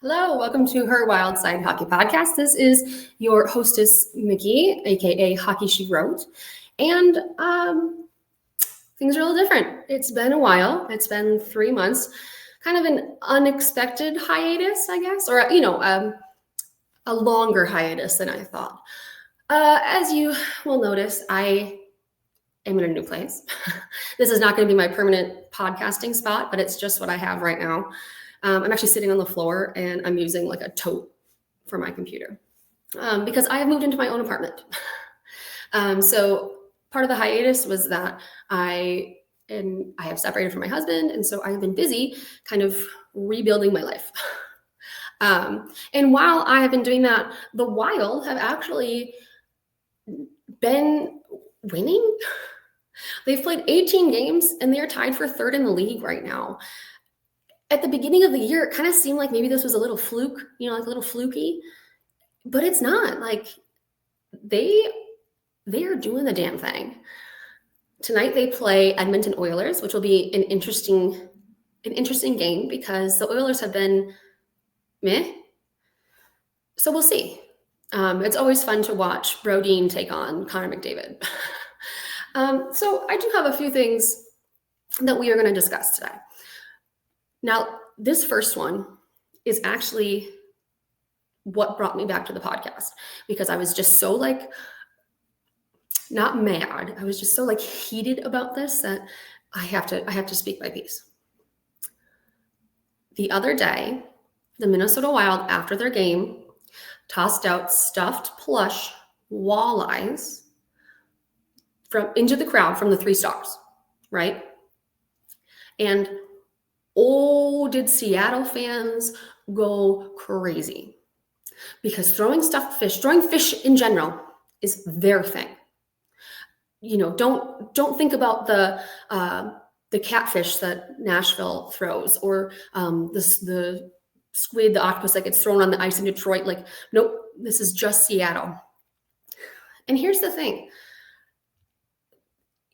Hello, welcome to her Wild Side Hockey Podcast. This is your hostess, Mikki, aka Hockey She Wrote. And things are a little different. It's been a while. It's been 3 months. Kind of an unexpected hiatus, I guess, or, a longer hiatus than I thought. As you will notice, I am in a new place. This is not going to be my permanent podcasting spot, but it's just what I have right now. I'm actually sitting on the floor and I'm using like a tote for my computer because I have moved into my own apartment. So part of the hiatus was that I have separated from my husband, and so I have been busy kind of rebuilding my life. And while I have been doing that, the Wild have actually been winning. They've played 18 games and they're tied for third in the league right now. At the beginning of the year, it kind of seemed like maybe this was a little fluke, like a little fluky, but it's not. Like they are doing the damn thing. Tonight they play Edmonton Oilers, which will be an interesting game because the Oilers have been meh. So we'll see. It's always fun to watch Brodeen take on Connor McDavid. So I do have a few things that we are going to discuss today. Now, this first one is actually what brought me back to the podcast because I was just so not mad. I was just so heated about this that I have to speak my piece. The other day, the Minnesota Wild, after their game, tossed out stuffed plush walleyes into the crowd from the 3 Stars, right? And did Seattle fans go crazy because throwing fish in general is their thing. Don't think about the catfish that Nashville throws or the squid, the octopus that gets thrown on the ice in Detroit. Nope, this is just Seattle. And here's the thing.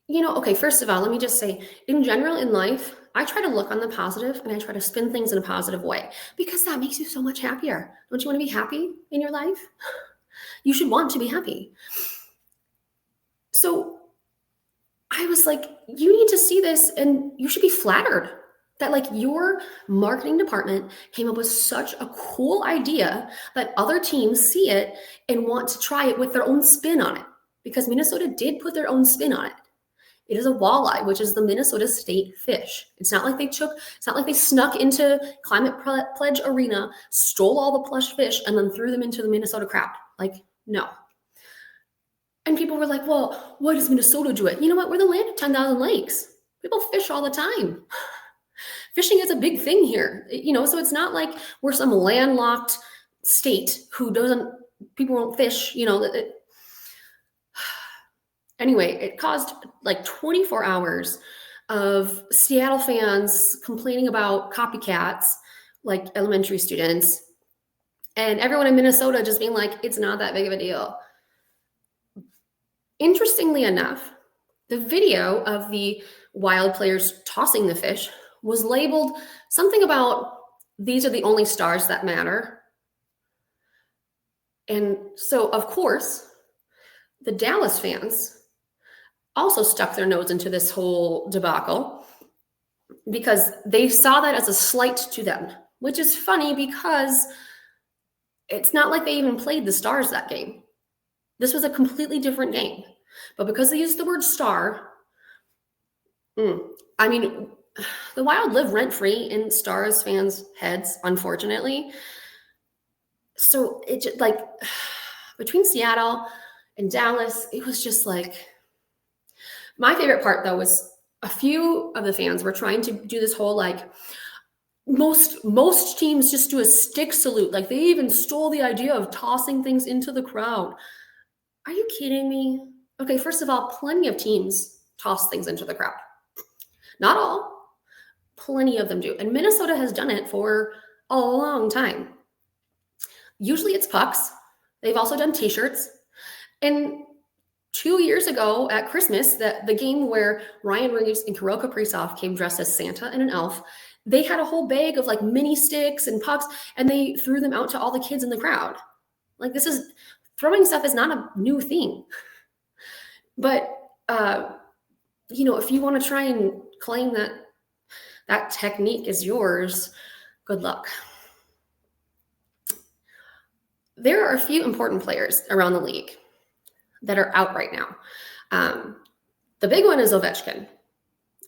Okay, first of all, let me just say, in general in life, I try to look on the positive and I try to spin things in a positive way because that makes you so much happier. Don't you want to be happy in your life? You should want to be happy. So I was like, you need to see this and you should be flattered that your marketing department came up with such a cool idea that other teams see it and want to try it with their own spin on it because Minnesota did put their own spin on it. It is a walleye, which is the Minnesota state fish. It's not like they snuck into Climate Pledge Arena, stole all the plush fish, and then threw them into the Minnesota crowd. No. And people were like, well, why does Minnesota do it? You know what? We're the land of 10,000 lakes. People fish all the time. Fishing is a big thing here, so it's not like we're some landlocked state people won't fish, Anyway, it caused 24 hours of Seattle fans complaining about copycats, like elementary students, and everyone in Minnesota just being like, it's not that big of a deal. Interestingly enough, the video of the Wild players tossing the fish was labeled something about, these are the only stars that matter. And so, of course, the Dallas fans also stuck their nose into this whole debacle because they saw that as a slight to them, which is funny because it's not like they even played the Stars that game. This was a completely different game. But because they used the word star, the Wild live rent-free in Stars fans' heads, unfortunately. So it just between Seattle and Dallas, it was just my favorite part, though, was a few of the fans were trying to do this whole, most teams just do a stick salute. They even stole the idea of tossing things into the crowd. Are you kidding me? Okay, first of all, plenty of teams toss things into the crowd. Not all. Plenty of them do. And Minnesota has done it for a long time. Usually it's pucks. They've also done T-shirts. And 2 years ago at Christmas, the game where Ryan Reeves and Kirill Kaprizov came dressed as Santa and an elf, they had a whole bag of like mini sticks and pucks, and they threw them out to all the kids in the crowd. Like, throwing stuff is not a new thing. But, if you want to try and claim that technique is yours, good luck. There are a few important players around the league that are out right now. The big one is Ovechkin.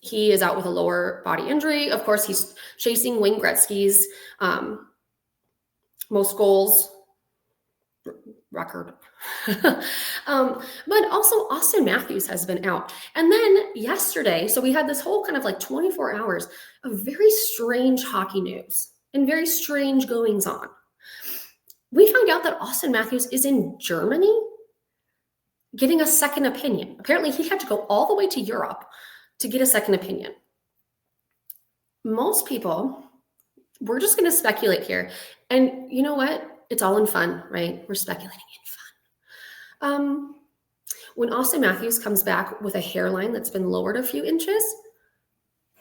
He is out with a lower body injury. Of course, he's chasing Wayne Gretzky's most goals record. But also Auston Matthews has been out. And then yesterday, so we had this whole kind of like 24 hours of very strange hockey news and very strange goings on. We found out that Auston Matthews is in Germany getting a second opinion. Apparently, he had to go all the way to Europe to get a second opinion. Most people, we're just going to speculate here. And you know what? It's all in fun, right? We're speculating in fun. When Auston Matthews comes back with a hairline that's been lowered a few inches,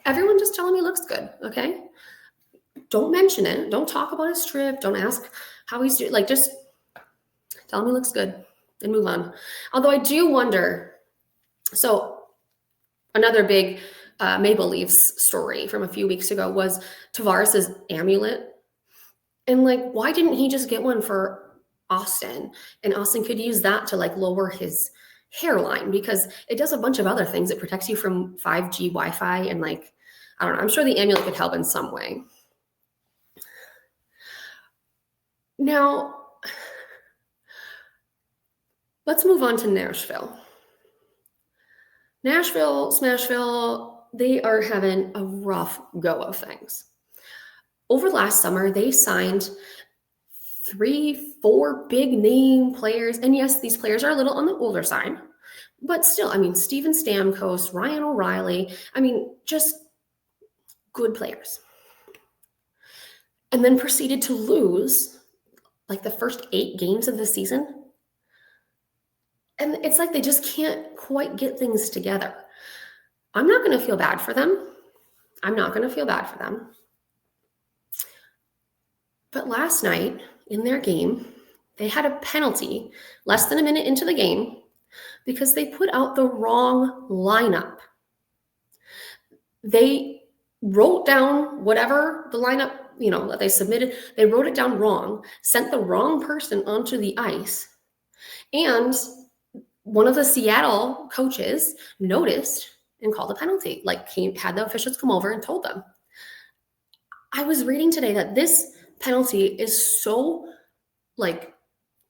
everyone just tell him he looks good, okay? Don't mention it. Don't talk about his trip. Don't ask how he's doing. Like, just tell him he looks good and move on. Although I do wonder, so another big Maple Leafs story from a few weeks ago was Tavares' amulet. And like, why didn't he just get one for Auston? And Auston could use that to like lower his hairline, because it does a bunch of other things. It protects you from 5G Wi-Fi, and like, I don't know, I'm sure the amulet could help in some way. Now, let's move on to Nashville. Nashville, Smashville, they are having a rough go of things. Over last summer, they signed 3-4 big name players. And yes, these players are a little on the older side, but still, I mean, Steven Stamkos, Ryan O'Reilly, I mean, just good players. And then proceeded to lose like the first 8 games of the season. And it's like they just can't quite get things together. I'm not going to feel bad for them. But last night in their game, they had a penalty less than a minute into the game because they put out the wrong lineup. They wrote down whatever the lineup, that they submitted. They wrote it down wrong, sent the wrong person onto the ice. And one of the Seattle coaches noticed and called a penalty, had the officials come over and told them. I was reading today that this penalty is so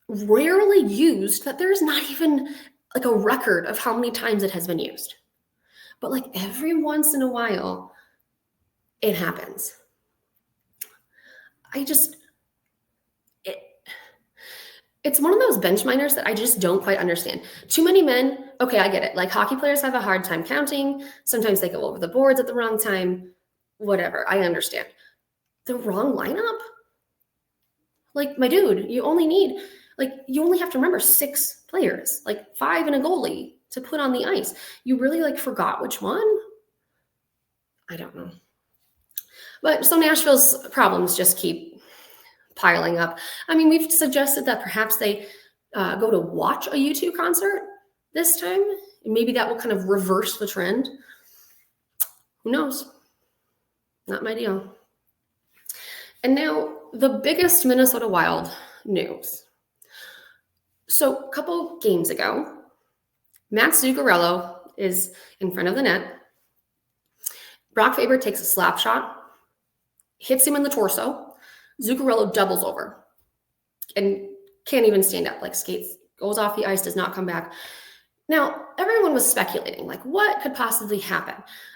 rarely used that there's not even like a record of how many times it has been used. But like every once in a while, it happens. It's one of those bench minors that I just don't quite understand. Too many men, okay, I get it. Like, hockey players have a hard time counting. Sometimes they go over the boards at the wrong time. Whatever, I understand. The wrong lineup? Like, my dude, you only have to remember 6 players, 5 and a goalie to put on the ice. You really forgot which one? I don't know. But so Nashville's problems just keep piling up. I mean, we've suggested that perhaps they go to watch a U2 concert this time. And maybe that will kind of reverse the trend. Who knows? Not my deal. And now the biggest Minnesota Wild news. So a couple games ago, Matt Zuccarello is in front of the net. Brock Faber takes a slap shot, hits him in the torso. Zuccarello doubles over and can't even stand up, skates, goes off the ice, does not come back. Now, everyone was speculating, what could possibly happen?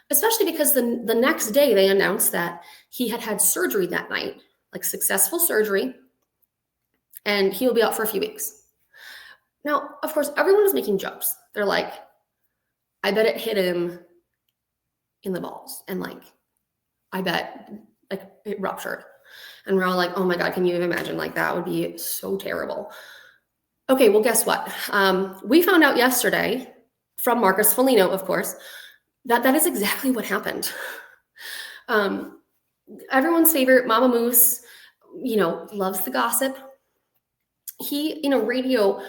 Especially because the next day they announced that he had surgery that night, successful surgery, and he will be out for a few weeks. Now, of course, everyone is making jokes. They're like, I bet it hit him in the balls. And I bet it ruptured. And we're all like, oh my God, can you even imagine? That would be so terrible. Okay, well, guess what? We found out yesterday from Marcus Foligno, of course, that is exactly what happened. Everyone's favorite Mama Moose, loves the gossip. He, in a radio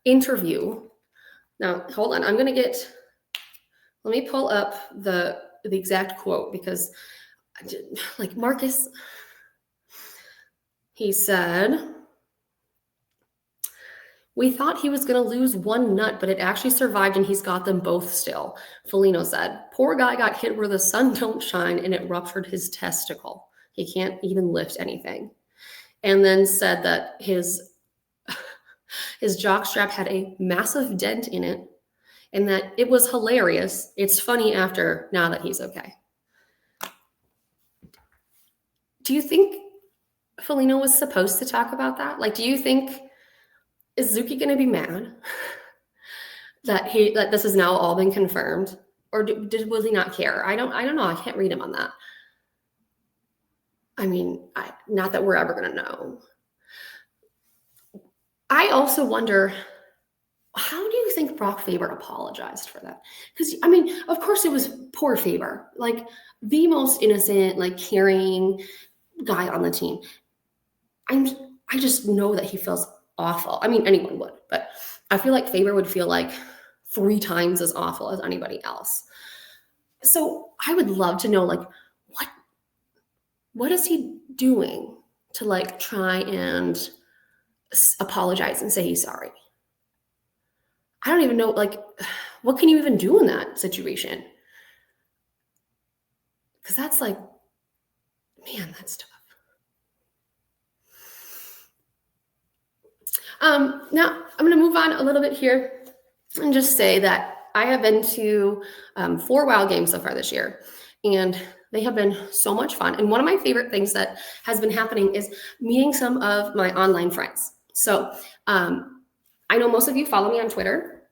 interview, now hold on, let me pull up the exact quote, because like Marcus, he said, "We thought he was going to lose one nut, but it actually survived and he's got them both still." Foligno said, "Poor guy got hit where the sun don't shine and it ruptured his testicle. He can't even lift anything." And then said that his jock strap had a massive dent in it and that it was hilarious. It's funny now that he's okay. Do you think Foligno was supposed to talk about that? Like, do you think, is Zuki going to be mad that this has now all been confirmed, or will he not care? I don't know. I can't read him on that. I mean, not that we're ever going to know. I also wonder, how do you think Brock Faber apologized for that? Because, I mean, of course it was poor Faber, like the most innocent, like caring guy on the team. I just know that he feels awful. I mean, anyone would, but I feel like Faber would feel like 3 times as awful as anybody else. So I would love to know, like, what is he doing to like try and apologize and say he's sorry? I don't even know, like, what can you even do in that situation? Because that's like, man, that's tough. Now I'm going to move on a little bit here and just say that I have been to 4 WoW games so far this year, and they have been so much fun. And one of my favorite things that has been happening is meeting some of my online friends. So I know most of you follow me on Twitter.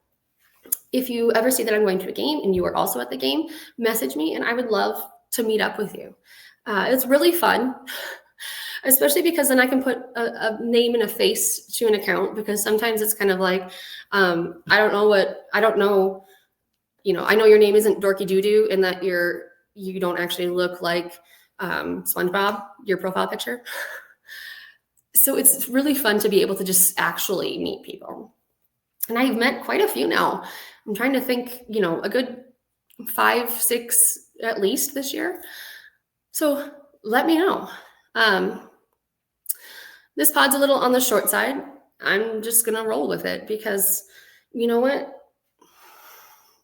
If you ever see that I'm going to a game and you are also at the game, message me and I would love to meet up with you. It's really fun, especially because then I can put a name and a face to an account, because sometimes it's kind of like, I know your name isn't Dorky Doodoo and that you don't actually look like SpongeBob, your profile picture. So it's really fun to be able to just actually meet people. And I've met quite a few now. I'm trying to think, a good 5, 6 at least this year. So let me know. This pod's a little on the short side. I'm just going to roll with it because you know what?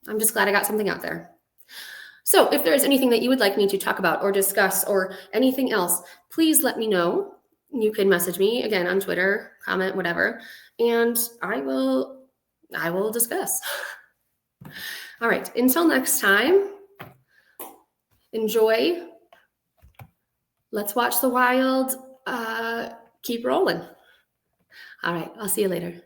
I'm just glad I got something out there. So if there is anything that you would like me to talk about or discuss or anything else, please let me know. You can message me again on Twitter, comment, whatever, and I will discuss. All right, until next time, enjoy. Let's watch the wild keep rolling. All right, I'll see you later.